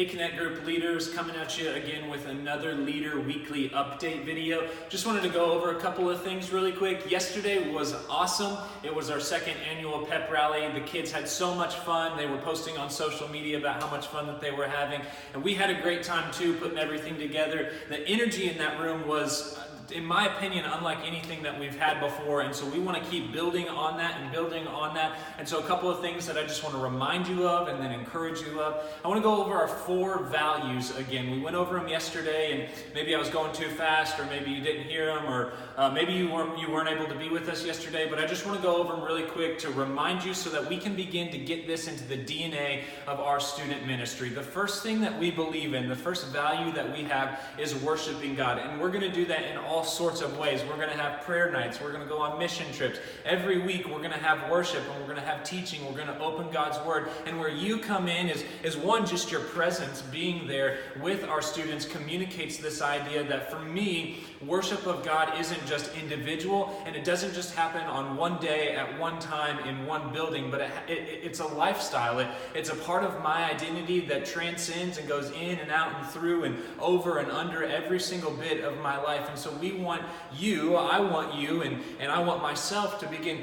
Hey Connect Group leaders, coming at you again with another Leader Weekly update video. Just wanted to go over a couple of things really quick. Yesterday was awesome. It was our second annual pep rally. The kids had so much fun. They were posting on social media about how much fun that they were having. And we had a great time too, putting everything together. The energy in that room was, in my opinion, unlike anything that we've had before, and so we want to keep building on that and building on that. And so a couple of things that I just want to remind you of and then encourage you of. I want to go over our 4 values again. We went over them yesterday, and maybe I was going too fast, or maybe you didn't hear them, or maybe you weren't able to be with us yesterday, but I just want to go over them really quick to remind you so that we can begin to get this into the DNA of our student ministry. The first thing that we believe in, the first value that we have, is worshiping God, and we're going to do that in all sorts of ways. We're going to have prayer nights. We're going to go on mission trips. Every week we're going to have worship, and we're going to have teaching. We're going to open God's Word. And where you come in is one, just your presence being there with our students communicates this idea that for me, worship of God isn't just individual, and it doesn't just happen on one day at one time in one building, but it's a lifestyle. It's a part of my identity that transcends and goes in and out and through and over and under every single bit of my life. And so we want you, I want you, and I want myself to begin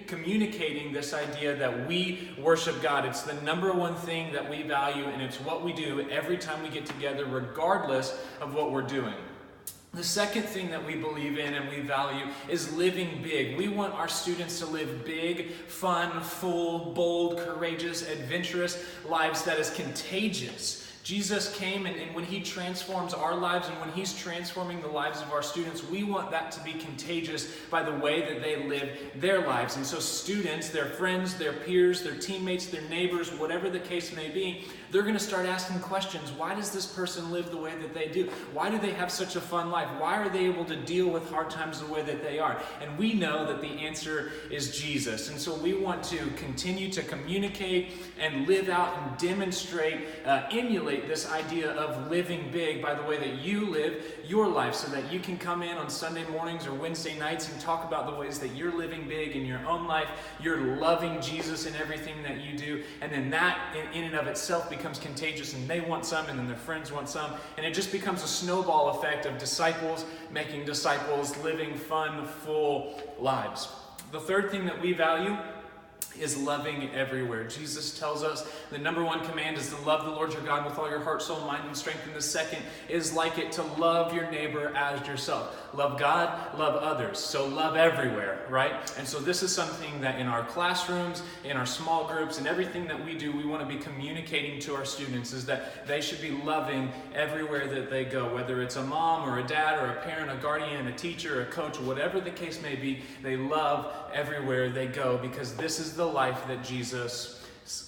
communicating this idea that we worship God. It's the number one thing that we value, and it's what we do every time we get together, regardless of what we're doing. The second thing that we believe in and we value is living big. We want our students to live big, fun, full, bold, courageous, adventurous lives that is contagious. Jesus came, and when he transforms our lives and when he's transforming the lives of our students, we want that to be contagious by the way that they live their lives. And so students, their friends, their peers, their teammates, their neighbors, whatever the case may be, they're going to start asking questions. Why does this person live the way that they do? Why do they have such a fun life? Why are they able to deal with hard times the way that they are? And we know that the answer is Jesus. And so we want to continue to communicate and live out and demonstrate, emulate this idea of living big by the way that you live your life, so that you can come in on Sunday mornings or Wednesday nights and talk about the ways that you're living big in your own life. You're loving Jesus in everything that you do, and then that in and of itself becomes contagious, and they want some, and then their friends want some, and it just becomes a snowball effect of disciples making disciples, living fun, full lives. The third thing that we value is loving everywhere. Jesus tells us the number one command is to love the Lord your God with all your heart, soul, mind, and strength. And the second is like it, to love your neighbor as yourself. Love God, love others. So love everywhere, right? And so this is something that in our classrooms, in our small groups, and everything that we do, we want to be communicating to our students is that they should be loving everywhere that they go, whether it's a mom or a dad or a parent, a guardian, a teacher, a coach, whatever the case may be, they love everywhere they go, because this is the life that Jesus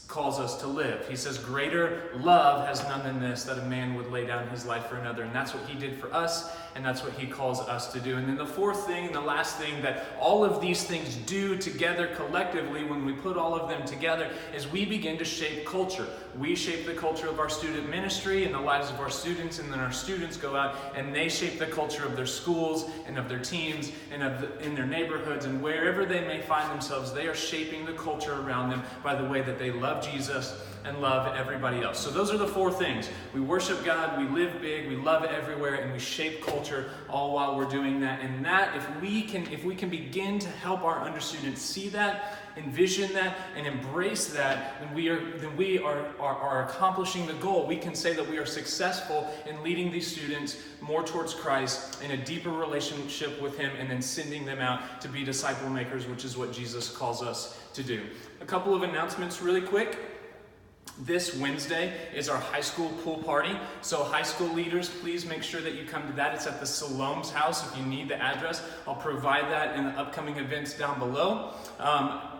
calls us to live. He says, greater love has none than this, that a man would lay down his life for another. And that's what he did for us, and that's what he calls us to do. And then the fourth thing, and the last thing that all of these things do together collectively, when we put all of them together, is we begin to shape culture. We shape the culture of our student ministry and the lives of our students, and then our students go out and they shape the culture of their schools and of their teams and in their neighborhoods, and wherever they may find themselves, they are shaping the culture around them by the way that they love Jesus and love everybody else. So those are the 4 things. We worship God, we live big, we love everywhere, and we shape culture all while we're doing that. And that, if we can begin to help our understudents see that, envision that, and embrace that, then we are accomplishing the goal. We can say that we are successful in leading these students more towards Christ in a deeper relationship with him, and then sending them out to be disciple makers, which is what Jesus calls us to do. A couple of announcements really quick. This Wednesday is our high school pool party. So high school leaders, please make sure that you come to that. It's at the Salome's house. If you need the address, I'll provide that in the upcoming events down below.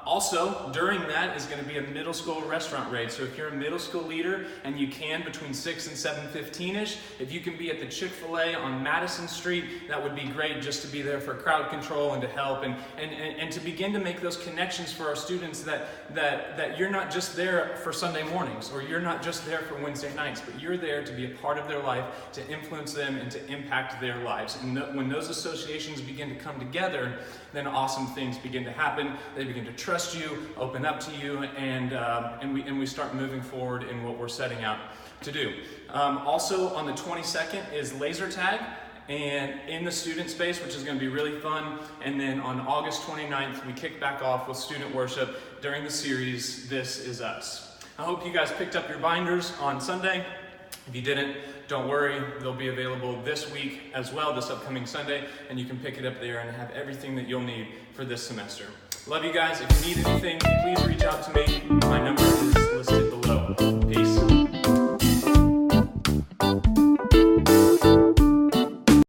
Also, during that is going to be a middle school restaurant raid. So if you're a middle school leader and you can between 6 and 7:15ish, if you can be at the Chick-fil-A on Madison Street, that would be great, just to be there for crowd control and to help and to begin to make those connections for our students that you're not just there for Sunday mornings, or you're not just there for Wednesday nights, but you're there to be a part of their life, to influence them and to impact their lives. And when those associations begin to come together, then awesome things begin to happen. They begin to trust you, open up to you, and we start moving forward in what we're setting out to do. Also on the 22nd is laser tag, and in the student space, which is going to be really fun. And then on August 29th, we kick back off with student worship during the series, This Is Us. I hope you guys picked up your binders on Sunday. If you didn't, don't worry, they'll be available this week as well, this upcoming Sunday, and you can pick it up there and have everything that you'll need for this semester. Love you guys. If you need anything, please reach out to me. My number is